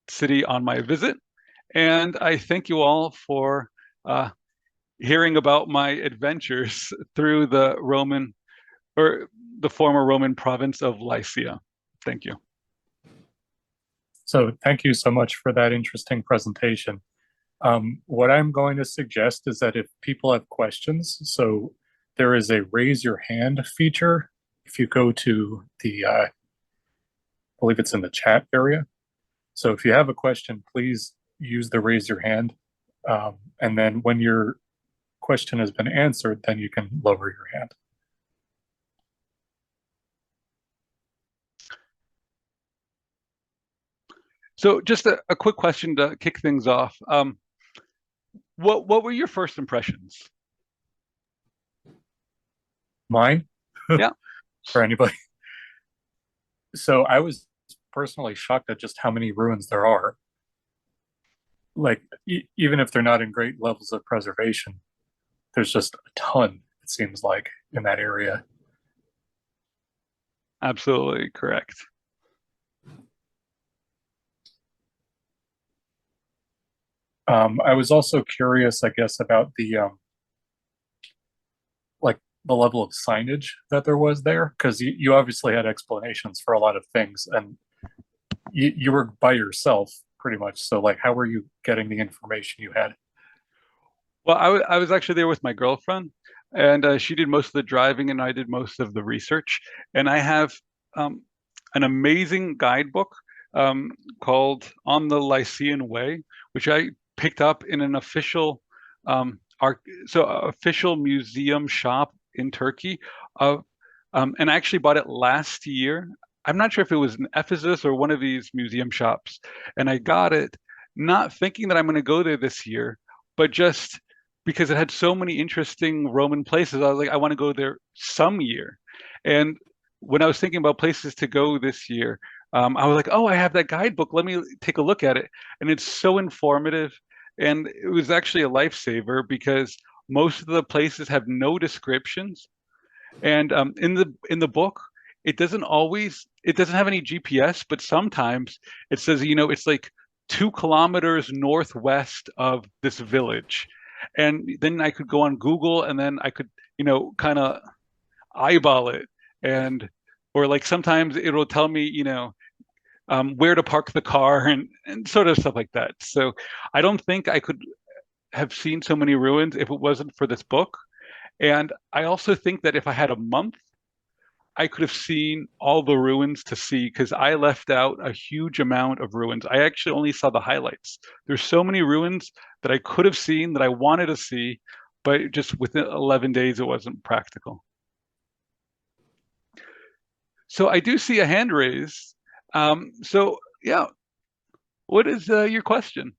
city on my visit. And I thank you all for hearing about my adventures through the former Roman province of Lycia. Thank you. So thank you so much for that interesting presentation. What I'm going to suggest is that if people have questions, so there is a raise your hand feature. If you go to the, I believe it's in the chat area. So if you have a question, please use the raise your hand. And then when your question has been answered, then you can lower your hand. So just a quick question to kick things off. What were your first impressions? Mine? Yeah. For anybody. So I was personally shocked at just how many ruins there are. Like, even if they're not in great levels of preservation, there's just a ton, it seems like, in that area. Absolutely correct. I was also curious, I guess, about the level of signage that there was there? Because you obviously had explanations for a lot of things, and you were by yourself pretty much. So like, how were you getting the information you had? Well, I was actually there with my girlfriend, and she did most of the driving, and I did most of the research. And I have um, an amazing guidebook um, called "On the Lycian Way," which I picked up in an official official museum shop in Turkey. Of and I actually bought it last year. I'm not sure if it was in Ephesus or one of these museum shops, and I got it not thinking that I'm going to go there this year, but just because it had so many interesting Roman places. I was like, I want to go there some year. And when I was thinking about places to go this year, I was like, oh, I have that guidebook. Let me take a look at it. And it's so informative. And it was actually a lifesaver because most of the places have no descriptions. And in the book, it doesn't have any GPS, but sometimes it says, it's like 2 kilometers northwest of this village. And then I could go on Google and then I could, kind of eyeball it. And or like sometimes it'll tell me, where to park the car and sort of stuff like that. So I don't think I could have seen so many ruins if it wasn't for this book. And I also think that if I had a month, I could have seen all the ruins to see because I left out a huge amount of ruins. I actually only saw the highlights. There's so many ruins that I could have seen that I wanted to see, but just within 11 days, it wasn't practical. So I do see a hand raised. So yeah, what is your question?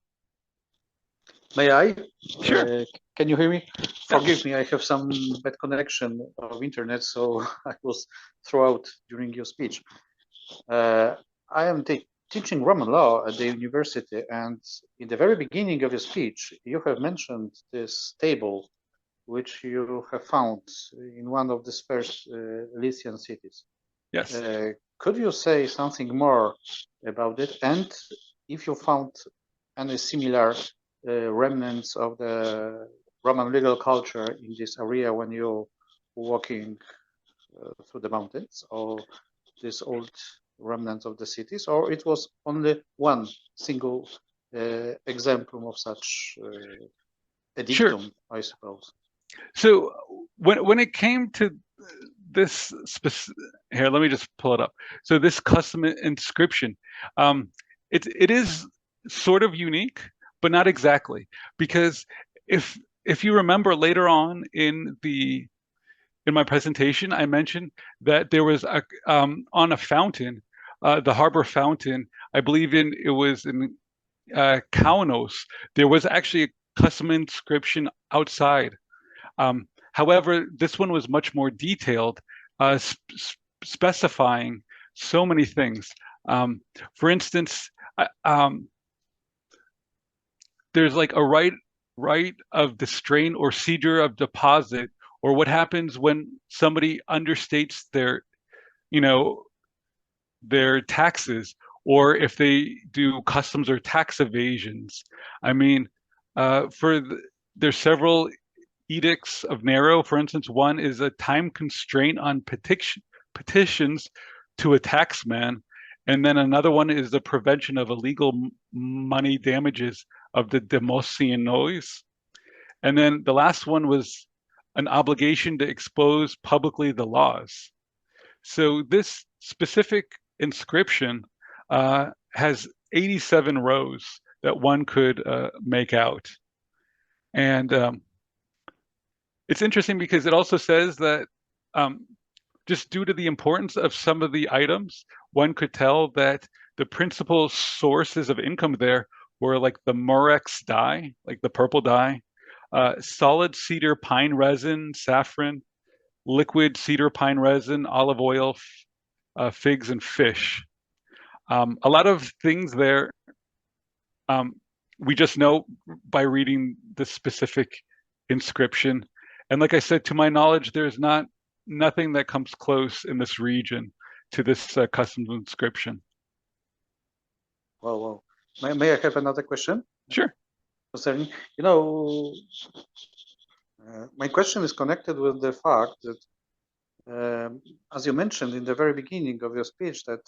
May I? Sure. Can you hear me? Yeah. Forgive me, I have some bad connection of internet, so I was thrown out during your speech. I am teaching Roman law at the university, and in the very beginning of your speech, you have mentioned this table, which you have found in one of the first Lycian cities. Yes. Could you say something more about it? And if you found any similar remnants of the Roman legal culture in this area when you're walking through the mountains, or these old remnants of the cities, or it was only one single example of such edictum, Sure. I suppose. So when it came to this here, let me just pull it up. So this custom inscription, it is sort of unique, but not exactly, because if you remember later on in my presentation, I mentioned that there was on a fountain, the harbor fountain. I believe it was in Kaunos. There was actually a custom inscription outside. However, this one was much more detailed, specifying so many things. For instance, there's like a right of distraint or seizure of deposit, or what happens when somebody understates you know, their taxes, or if they do customs or tax evasions. I mean, there's several edicts of Nero. For instance, one is a time constraint on petitions to a taxman, and then another one is the prevention of illegal money damages of the Demosian noise. And then the last one was an obligation to expose publicly the laws. So this specific inscription has 87 rows that one could make out. And it's interesting because it also says that just due to the importance of some of the items, one could tell that the principal sources of income there were like the murex dye, like the purple dye, solid cedar pine resin, saffron, liquid cedar pine resin, olive oil, figs, and fish. A lot of things there we just know by reading the specific inscription. And like I said, to my knowledge, there's nothing that comes close in this region to this customs inscription. Well, may I have another question? Sure. Concerning, you know, My question is connected with the fact that, as you mentioned in the very beginning of your speech, that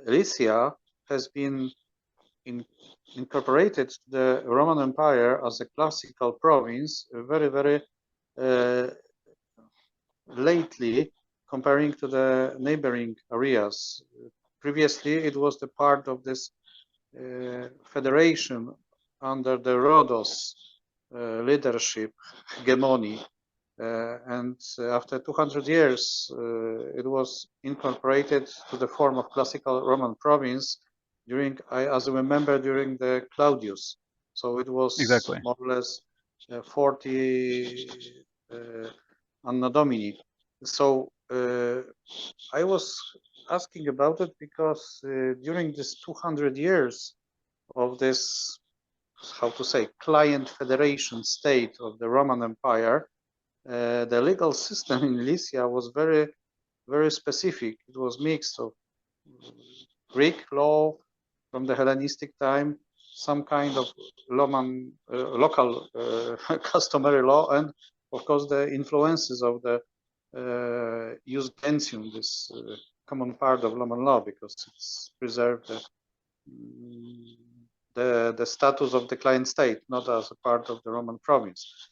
Lycia has been incorporated to the Roman Empire as a classical province very lately, comparing to the neighboring areas. Previously, it was the part of this federation under the Rhodos leadership, hegemony. And after 200 years, it was incorporated to the form of classical Roman province during, as I remember, during the Claudius. So it was more or less 40 Anno Domini. So I was asking about it because during this 200 years of this, how to say, client federation state of the Roman Empire, the legal system in Lycia was very specific. It was mixed of Greek law from the Hellenistic time, some kind of Roman local customary law, and of course the influences of the jus gentium, this common part of Roman law, because it's preserved the status of the client state, not as a part of the Roman province.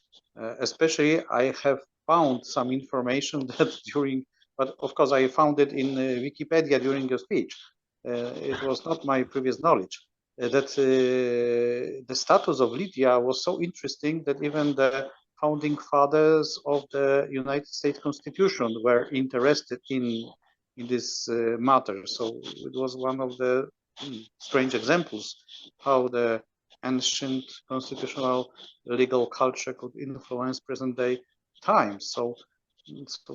Especially, I have found some information that during, but of course I found it in Wikipedia during your speech. It was not my previous knowledge. That the status of Lydia was so interesting that even the founding fathers of the United States Constitution were interested in this matter. So it was one of the strange examples how the ancient constitutional legal culture could influence present day times. So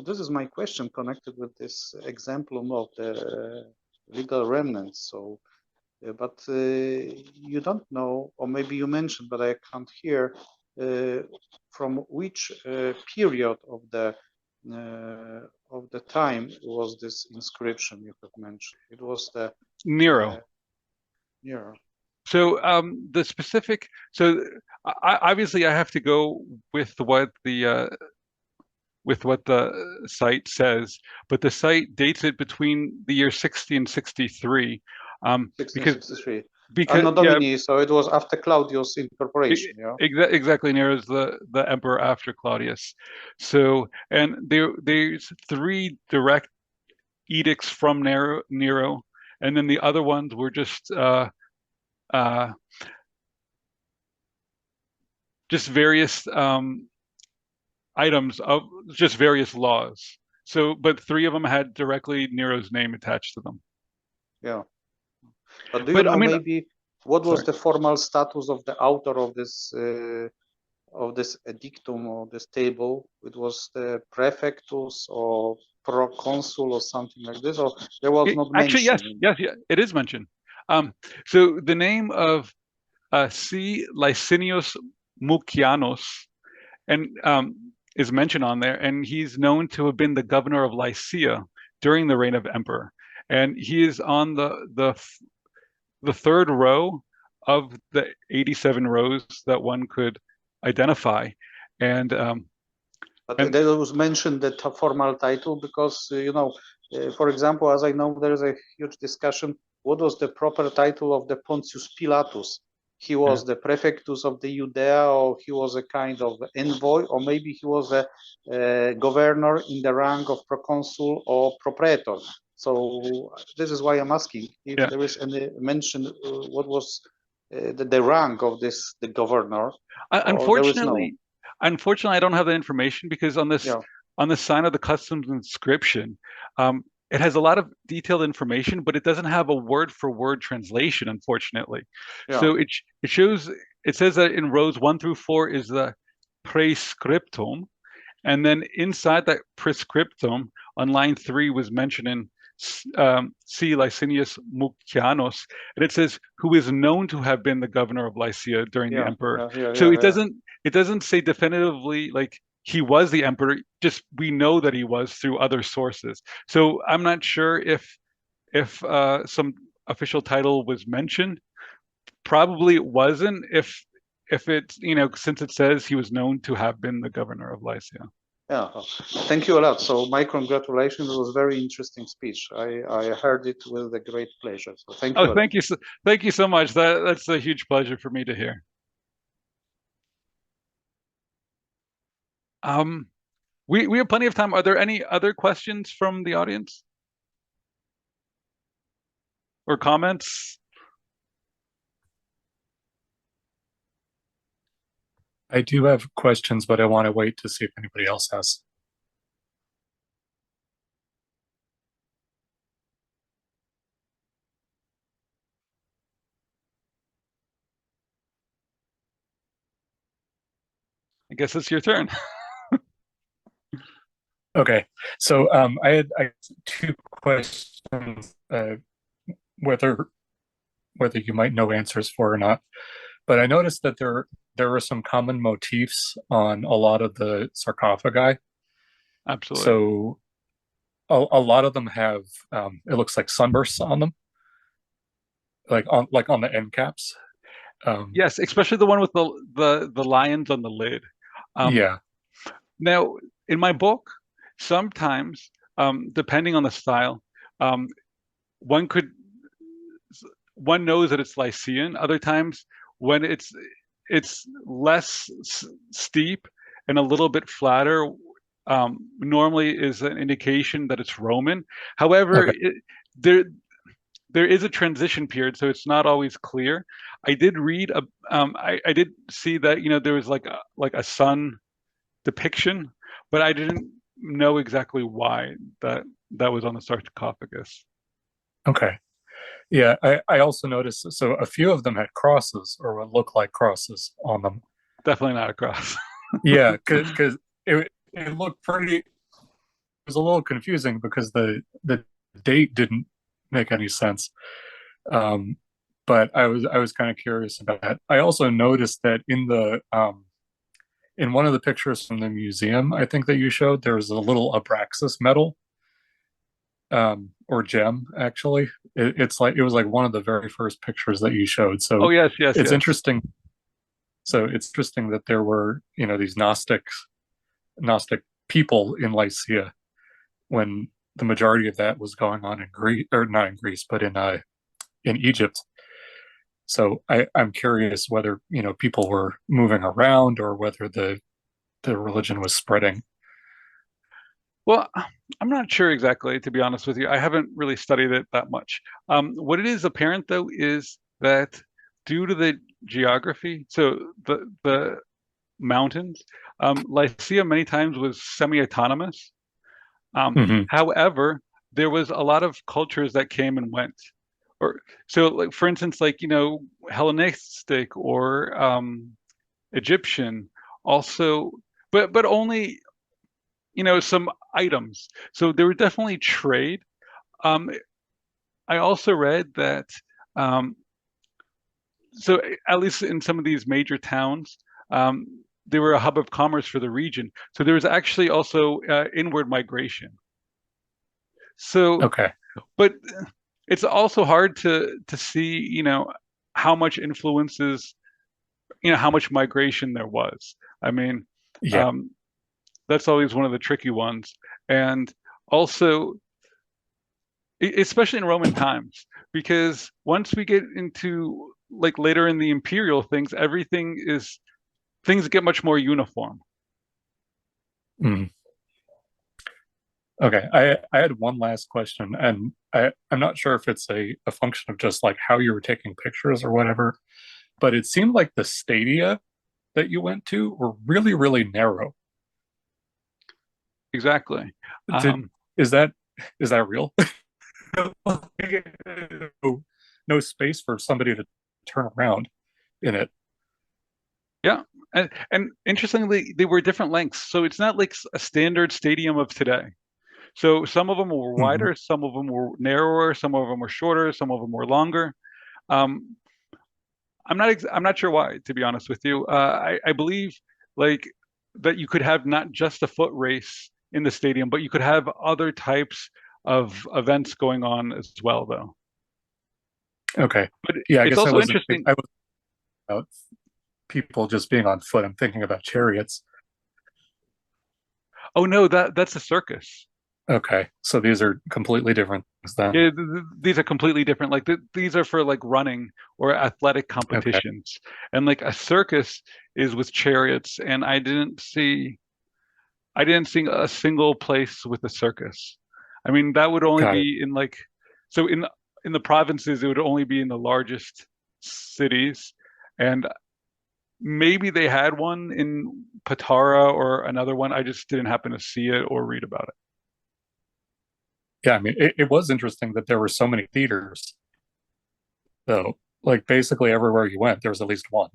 this is my question connected with this example of the legal remnants. So, but you don't know, or maybe you mentioned, but I can't hear from which period of the time was this inscription you have mentioned. It was the Nero. Nero. So the specific, so obviously I have to go with what the site says, but the site dates it between the year 60 and 63. 1663. Because Anno Domini, so it was after Claudius' incorporation. Yeah. Exactly. Nero's the emperor after Claudius. So, and there's 3 direct edicts from Nero, and then the other ones were just various items of just various laws. So, but 3 of them had directly Nero's name attached to them. Yeah. But do you know, I mean, maybe what was the formal status of the author of this edictum or this table? It was the prefectus or proconsul or something like this, or there was not actually mentioned? Yes, it is mentioned. So the name of C. Licinius Mucianus and is mentioned on there, and he's known to have been the governor of Lycia during the reign of emperor, and he is on the 3rd row of the 87 rows that one could identify, and but there was mentioned the formal title because you know, for example, as I know, there is a huge discussion. What was the proper title of the Pontius Pilatus? He was the prefectus of the Judea, or he was a kind of envoy, or maybe he was a governor in the rank of proconsul or propraetor. So this is why I'm asking if there is any mention what was the rank of the governor. Unfortunately, I don't have that information because on this on the sign of the customs inscription, it has a lot of detailed information, but it doesn't have a word-for-word translation, unfortunately. So it shows, it says that in rows 1 through 4 is the prescriptum, and then inside that prescriptum on line 3 was mentioned in C. Licinius Mucianus, and it says who is known to have been the governor of Lycia during the emperor. So it doesn't say definitively like he was the emperor, just we know that he was through other sources. So I'm not sure if some official title was mentioned. Probably it wasn't if if it's, since it says he was known to have been the governor of Lycia. Yeah, thank you a lot. So my congratulations. It was a very interesting speech. I heard it with a great pleasure. So thank you. Oh, thank you. Thank you so much. That's a huge pleasure for me to hear. We have plenty of time. Are there any other questions from the audience or comments? I do have questions, but I want to wait to see if anybody else has. I guess it's your turn. Okay, so I had two questions, whether you might know answers for or not. But I noticed that there were some common motifs on a lot of the sarcophagi. Absolutely. So a lot of them have it looks like sunbursts on them, like on the end caps. Yes, especially the one with the lions on the lid. Yeah. Now, in my book, sometimes, depending on the style, one knows that it's Lycian. Other times, when it's less steep and a little bit flatter, normally is an indication that it's Roman. However, Okay. there is a transition period, so it's not always clear. I did read I did see that there was like a sun depiction, but I didn't know exactly why that was on the sarcophagus. Okay. Yeah, I also noticed, so a few of them had crosses or what looked like crosses on them. Definitely not a cross. Yeah, because it looked pretty. It was a little confusing because the date didn't make any sense. But I was kind of curious about that. I also noticed that in one of the pictures from the museum, I think that you showed, there was a little Abraxas medal, or gem, actually. It was like one of the very first pictures that you showed. So Oh yes, it's yes. interesting. So it's interesting that there were, these Gnostic people in Lycia when the majority of that was going on in Greece, or not in Greece, but in Egypt. So I'm curious whether people were moving around or whether the religion was spreading. Well, I'm not sure exactly, to be honest with you. I haven't really studied it that much. What it is apparent, though, is that due to the geography, so the mountains, Lycia many times was semi-autonomous. Mm-hmm. However, there was a lot of cultures that came and went. Or so, like for instance, like Hellenistic or Egyptian, also, but only some items. So there were definitely trade. I also read that so at least in some of these major towns, they were a hub of commerce for the region. So there was actually also inward migration. So, Okay. but it's also hard to see, how much influences, how much migration there was. I mean, Yeah. that's always one of the tricky ones. And also, especially in Roman times, because once we get into like later in the imperial things, things get much more uniform. Mm. Okay. I had one last question, and I'm not sure if it's a function of just like how you were taking pictures or whatever, but it seemed like the stadia that you went to were really, really narrow. Exactly. Is that real? No space for somebody to turn around in it. Yeah. And interestingly, they were different lengths. So it's not like a standard stadium of today. So some of them were wider, Mm-hmm. some of them were narrower, some of them were shorter, some of them were longer. Um, I'm not sure why, to be honest with you. I believe like that you could have not just a foot race in the stadium, but you could have other types of events going on as well, though. Okay. But Yeah, I it's guess also interesting. I was about people just being on foot. I'm thinking about chariots. Oh no, that's a circus. Okay, so these are completely different things then. Yeah, these are completely different. Like these are for like running or athletic Okay. competitions, and like a circus is with chariots. And I didn't see a single place with a circus. I mean, that would only Got it. be in like, so in the provinces, it would only be in the largest cities, and maybe they had one in Patara or another one. I just didn't happen to see it or read about it. Yeah, I mean, it was interesting that there were so many theaters, though. Like basically everywhere you went, there was at least one.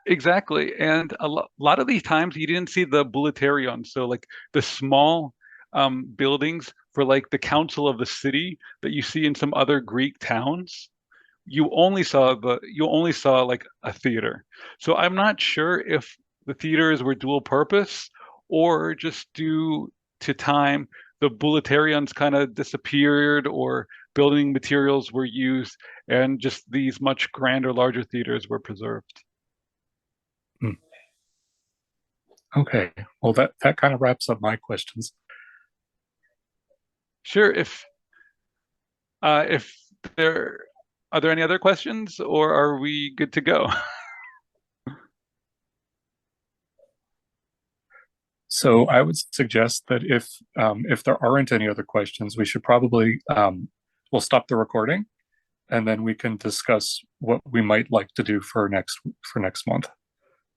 Exactly. And lot of these times you didn't see the bouleuterion. So like the small buildings for like the council of the city that you see in some other Greek towns, you only saw like a theater. So I'm not sure if the theaters were dual purpose or just due to time, the bouleuterions kind of disappeared or building materials were used and just these much grander, larger theaters were preserved. Hmm. Okay, well that kind of wraps up my questions. Sure. If there are there any other questions, or are we good to go? So I would suggest that if there aren't any other questions, we should probably we'll stop the recording, and then we can discuss what we might like to do for next month.